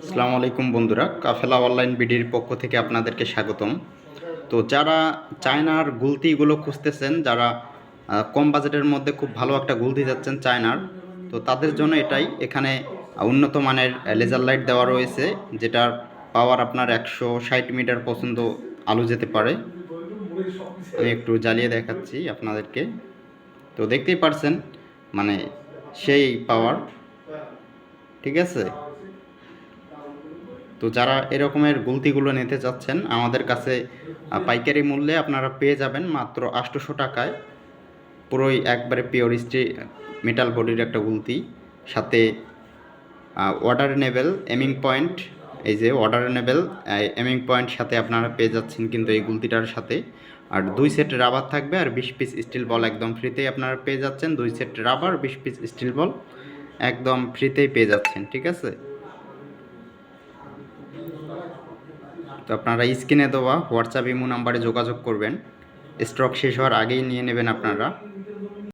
আসসালামু আলাইকুম বন্ধুরা, কাফেলা অনলাইন বিডির পক্ষ থেকে আপনাদেরকে স্বাগতম। তো যারা চায়নার গুলতিগুলো খুঁজতেছেন, যারা কম বাজেটের মধ্যে খুব ভালো একটা গুলতি যাচ্ছেন চায়নার, তো তাদের জন্য এটাই। এখানে উন্নত মানের লেজার লাইট দেওয়া রয়েছে, যেটার পাওয়ার আপনার 160 মিটার পর্যন্ত আলো যেতে পারে। আমি একটু জ্বালিয়ে দেখাচ্ছি আপনাদেরকে। তো দেখতেই পারছেন, মানে সেই পাওয়ার, ঠিক আছে। তো যারা এরকমের গুলতিগুলো নিতে চাচ্ছেন, আমাদের কাছে পাইকারি মূল্যে আপনারা পেয়ে যাবেন মাত্র 800 টাকায়। পুরোই একবারে পিওর মেটাল বডির একটা গুলতি, সাথে ওয়াটারেনেবল এমিং পয়েন্ট। এই যে ওয়াটারেনেবল এমিং পয়েন্ট সাথে আপনারা পেয়ে যাচ্ছেন কিন্তু এই গুলতিটার সাথে। আর 2 সেট রাবার থাকবে, আর 20 পিস স্টিল বল একদম ফ্রিতেই আপনারা পেয়ে যাচ্ছেন। 2 সেট রাবার, 20 পিস স্টিল বল একদম ফ্রিতেই পেয়ে যাচ্ছেন, ঠিক আছে। তো আপনারা স্ক্রিনে দেওয়া হোয়াটসঅ্যাপ ইমো নাম্বারে যোগাযোগ করবেন। স্টক শেষ হওয়ার আগেই নিয়ে নেবেন আপনারা।